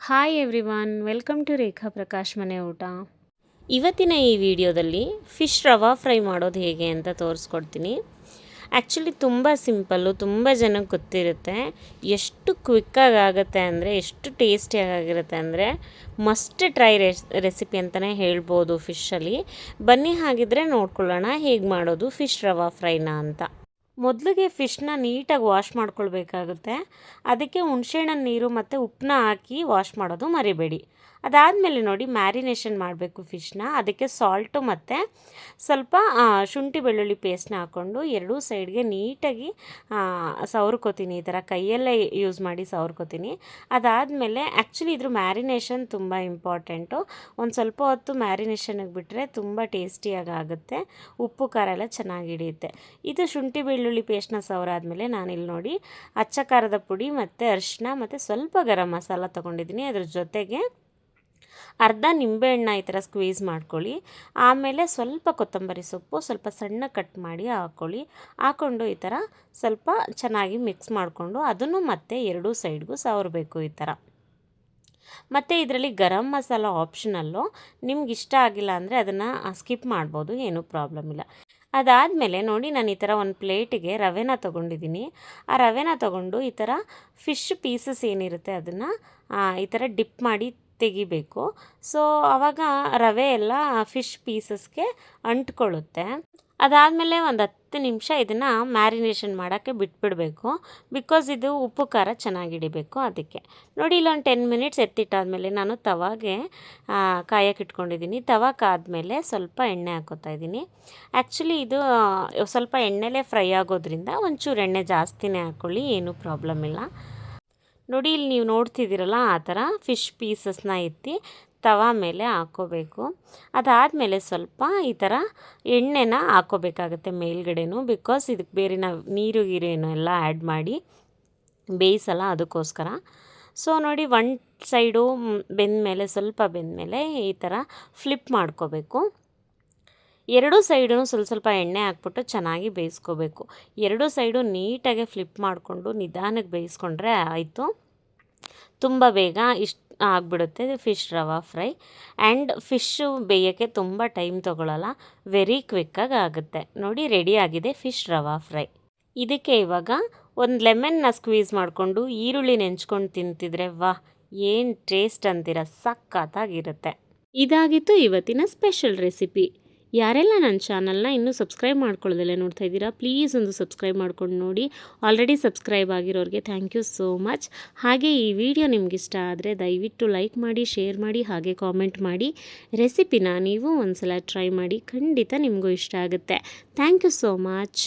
Hi everyone, welcome to ರೇಖಾ ಪ್ರಕಾಶ್ ಮನೆ ಊಟ. ಇವತ್ತಿನ ಈ ವಿಡಿಯೋದಲ್ಲಿ ಫಿಶ್ ರವಾ ಫ್ರೈ ಮಾಡೋದು ಹೇಗೆ ಅಂತ ತೋರಿಸ್ಕೊಡ್ತೀನಿ. ಆ್ಯಕ್ಚುಲಿ ತುಂಬ ಸಿಂಪಲ್ಲು, ತುಂಬ ಜನಕ್ಕೆ ಗೊತ್ತಿರುತ್ತೆ. ಎಷ್ಟು ಕ್ವಿಕ್ಕಾಗಿ ಆಗುತ್ತೆ ಅಂದರೆ, ಎಷ್ಟು ಟೇಸ್ಟಿಯಾಗಿರುತ್ತೆ ಅಂದರೆ ಮಸ್ಟ್ ಟ್ರೈ ರೆಸಿಪಿ ಅಂತಲೇ ಹೇಳ್ಬೋದು ಫಿಶಲ್ಲಿ. ಬನ್ನಿ ಹಾಗಿದ್ರೆ ನೋಡ್ಕೊಳ್ಳೋಣ ಹೇಗೆ ಮಾಡೋದು ಫಿಶ್ ರವಾ ಫ್ರೈನ ಅಂತ. ಮೊದಲಿಗೆ ಫಿಶ್ನ ನೀಟಾಗಿ ವಾಶ್ ಮಾಡ್ಕೊಳ್ಬೇಕಾಗುತ್ತೆ. ಅದಕ್ಕೆ ಹುಣಸೆಹಣ್ಣಿನ ನೀರು ಮತ್ತು ಉಪ್ಪನ್ನ ಹಾಕಿ ವಾಶ್ ಮಾಡೋದು ಮರಿಬೇಡಿ. ಅದಾದಮೇಲೆ ನೋಡಿ ಮ್ಯಾರಿನೇಷನ್ ಮಾಡಬೇಕು ಫಿಶ್ನ. ಅದಕ್ಕೆ ಸಾಲ್ಟು ಮತ್ತು ಸ್ವಲ್ಪ ಶುಂಠಿ ಬೆಳ್ಳುಳ್ಳಿ ಪೇಸ್ಟ್ನ ಹಾಕ್ಕೊಂಡು ಎರಡೂ ಸೈಡ್ಗೆ ನೀಟಾಗಿ ಸವರ್ಕೋತೀನಿ. ಈ ಥರ ಕೈಯಲ್ಲೇ ಯೂಸ್ ಮಾಡಿ ಸವರ್ಕೋತೀನಿ. ಅದಾದಮೇಲೆ ಆ್ಯಕ್ಚುಲಿ ಇದ್ರ ಮ್ಯಾರಿನೇಷನ್ ತುಂಬ ಇಂಪಾರ್ಟೆಂಟು. ಒಂದು ಸ್ವಲ್ಪ ಹೊತ್ತು ಮ್ಯಾರಿನೇಷನ್ಗೆ ಬಿಟ್ಟರೆ ತುಂಬ ಟೇಸ್ಟಿಯಾಗಿ ಆಗುತ್ತೆ. ಉಪ್ಪು ಖಾರ ಎಲ್ಲ ಚೆನ್ನಾಗಿ ಹಿಡಿಯುತ್ತೆ. ಇದು ಶುಂಠಿ ಬೆಳ್ಳುಳ್ಳಿ ಪೇಸ್ಟ್ನ ಸವರಾದಮೇಲೆ ನಾನಿಲ್ಲಿ ನೋಡಿ ಅಚ್ಚ ಖಾರದ ಪುಡಿ ಮತ್ತು ಅರಿಶಿನ ಮತ್ತು ಸ್ವಲ್ಪ ಗರಂ ಮಸಾಲ ತೊಗೊಂಡಿದ್ದೀನಿ. ಅದ್ರ ಜೊತೆಗೆ ಅರ್ಧ ನಿಂಬೆಹಣ್ಣ ಈ ಥರ ಸ್ಕ್ವೀಸ್ ಮಾಡ್ಕೊಳ್ಳಿ. ಆಮೇಲೆ ಸ್ವಲ್ಪ ಕೊತ್ತಂಬರಿ ಸೊಪ್ಪು ಸ್ವಲ್ಪ ಸಣ್ಣ ಕಟ್ ಮಾಡಿ ಹಾಕ್ಕೊಂಡು ಈ ಥರ ಸ್ವಲ್ಪ ಚೆನ್ನಾಗಿ ಮಿಕ್ಸ್ ಮಾಡಿಕೊಂಡು ಅದನ್ನು ಮತ್ತೆ ಎರಡೂ ಸೈಡ್ಗೂ ಸವರಬೇಕು ಈ ಥರ. ಮತ್ತು ಇದರಲ್ಲಿ ಗರಂ ಮಸಾಲ ಆಪ್ಷನಲ್ಲು, ನಿಮ್ಗೆ ಇಷ್ಟ ಆಗಿಲ್ಲ ಅಂದರೆ ಅದನ್ನು ಸ್ಕಿಪ್ ಮಾಡ್ಬೋದು, ಏನೂ ಪ್ರಾಬ್ಲಮ್ ಇಲ್ಲ. ಅದಾದಮೇಲೆ ನೋಡಿ ನಾನು ಈ ಥರ ಒಂದು ಪ್ಲೇಟಿಗೆ ರವೆನ ತೊಗೊಂಡಿದ್ದೀನಿ. ಆ ರವೆನ ತೊಗೊಂಡು ಈ ಥರ ಫಿಶ್ ಪೀಸಸ್ ಏನಿರುತ್ತೆ ಅದನ್ನು ಈ ಥರ ಡಿಪ್ ಮಾಡಿ ತೆಗಿಬೇಕು. ಸೊ ಆವಾಗ ರವೆ ಎಲ್ಲ ಫಿಶ್ ಪೀಸಸ್ಗೆ ಅಂಟ್ಕೊಳ್ಳುತ್ತೆ. ಅದಾದಮೇಲೆ ಒಂದು 10 ನಿಮಿಷ ಇದನ್ನು ಮ್ಯಾರಿನೇಷನ್ ಮಾಡೋಕ್ಕೆ ಬಿಟ್ಬಿಡಬೇಕು. ಬಿಕಾಸ್ ಇದು ಉಪ್ಪು ಖಾರ ಚೆನ್ನಾಗಿ ಹಿಡಿಬೇಕು. ಅದಕ್ಕೆ ನೋಡಿ ಇಲ್ಲೊಂದು 10 ಮಿನಿಟ್ಸ್ ಎತ್ತಿಟ್ಟಾದಮೇಲೆ ನಾನು ತವಾಗೆ ಕಾಯಕ್ಕೆ ಇಟ್ಕೊಂಡಿದ್ದೀನಿ. ತವಾ ಕಾದ್ಮೇಲೆ ಸ್ವಲ್ಪ ಎಣ್ಣೆ ಹಾಕ್ಕೋತಾ ಇದ್ದೀನಿ. ಆ್ಯಕ್ಚುಲಿ ಇದು ಸ್ವಲ್ಪ ಎಣ್ಣೆಲೇ ಫ್ರೈ ಆಗೋದ್ರಿಂದ ಒಂಚೂರು ಎಣ್ಣೆ ಜಾಸ್ತಿನೇ ಹಾಕ್ಕೊಳ್ಳಿ, ಏನೂ ಪ್ರಾಬ್ಲಮ್ ಇಲ್ಲ. ನೋಡಿ ಇಲ್ಲಿ ನೀವು ನೋಡ್ತಿದ್ದೀರಲ್ಲ ಆ ಥರ ಫಿಶ್ ಪೀಸಸ್ನ ಎತ್ತಿ ತವಾ ಮೇಲೆ ಹಾಕ್ಕೋಬೇಕು. ಅದಾದಮೇಲೆ ಸ್ವಲ್ಪ ಈ ಥರ ಎಣ್ಣೆನ ಹಾಕ್ಕೋಬೇಕಾಗತ್ತೆ ಮೇಲ್ಗಡೆನೂ. ಬಿಕಾಸ್ ಇದಕ್ಕೆ ಬೇರೆ ನಾವು ನೀರು ಗೀರೇನು ಎಲ್ಲ ಆ್ಯಡ್ ಮಾಡಿ ಬೇಯಿಸಲ್ಲ, ಅದಕ್ಕೋಸ್ಕರ. ಸೊ ನೋಡಿ ಒಂದು ಸೈಡು ಬೆಂದಮೇಲೆ ಸ್ವಲ್ಪ ಬೆಂದಮೇಲೆ ಈ ಥರ ಫ್ಲಿಪ್ ಮಾಡ್ಕೋಬೇಕು. ಎರಡೂ ಸೈಡೂ ಸ್ವಲ್ಪ ಎಣ್ಣೆ ಹಾಕ್ಬಿಟ್ಟು ಚೆನ್ನಾಗಿ ಬೇಯಿಸ್ಕೋಬೇಕು. ಎರಡೂ ಸೈಡು ನೀಟಾಗಿ ಫ್ಲಿಪ್ ಮಾಡಿಕೊಂಡು ನಿಧಾನಕ್ಕೆ ಬೇಯಿಸ್ಕೊಂಡ್ರೆ ಆಯಿತು. ತುಂಬ ಬೇಗ ಆಗಿಬಿಡುತ್ತೆ fish rava fry. And fish ಬೇಯೋಕ್ಕೆ ತುಂಬ ಟೈಮ್ ತೊಗೊಳ್ಳಲ್ಲ, ವೆರಿ ಕ್ವಿಕ್ಕಾಗಿ ಆಗುತ್ತೆ. ನೋಡಿ ರೆಡಿ ಆಗಿದೆ ಫಿಶ್ ರವಾ ಫ್ರೈ. ಇದಕ್ಕೆ ಇವಾಗ ಒಂದು ಲೆಮನ್ನ ಸ್ಕ್ವೀಸ್ ಮಾಡಿಕೊಂಡು ಈರುಳ್ಳಿ ನೆಂಚ್ಕೊಂಡು ತಿಂತಿದ್ರೆ ವಾಹ್, ಏನು ಟೇಸ್ಟ್ ಅಂತೀರ, ಸಖತ್ತಾಗಿರುತ್ತೆ. ಇದಾಗಿತ್ತು ಇವತ್ತಿನ ಸ್ಪೆಷಲ್ ರೆಸಿಪಿ. ಯಾರೆಲ್ಲ ನನ್ನ ಚಾನಲ್ನ ಇನ್ನೂ ಸಬ್ಸ್ಕ್ರೈಬ್ ಮಾಡ್ಕೊಳ್ಳೋದೆಲ್ಲ ನೋಡ್ತಾ ಇದ್ದೀರಾ, ಪ್ಲೀಸ್ ಒಂದು ಸಬ್ಸ್ಕ್ರೈಬ್ ಮಾಡ್ಕೊಂಡು ನೋಡಿ. ಆಲ್ರೆಡಿ ಸಬ್ಸ್ಕ್ರೈಬ್ ಆಗಿರೋರಿಗೆ ಥ್ಯಾಂಕ್ ಯು ಸೋ ಮಚ್. ಹಾಗೆ ಈ ವಿಡಿಯೋ ನಿಮ್ಗೆ ಇಷ್ಟ ಆದರೆ ದಯವಿಟ್ಟು ಲೈಕ್ ಮಾಡಿ, ಶೇರ್ ಮಾಡಿ, ಹಾಗೆ ಕಾಮೆಂಟ್ ಮಾಡಿ. ರೆಸಿಪಿನ ನೀವು ಒಂದು ಸಲ ಟ್ರೈ ಮಾಡಿ, ಖಂಡಿತ ನಿಮಗೂ ಇಷ್ಟ ಆಗುತ್ತೆ. Thank you so much.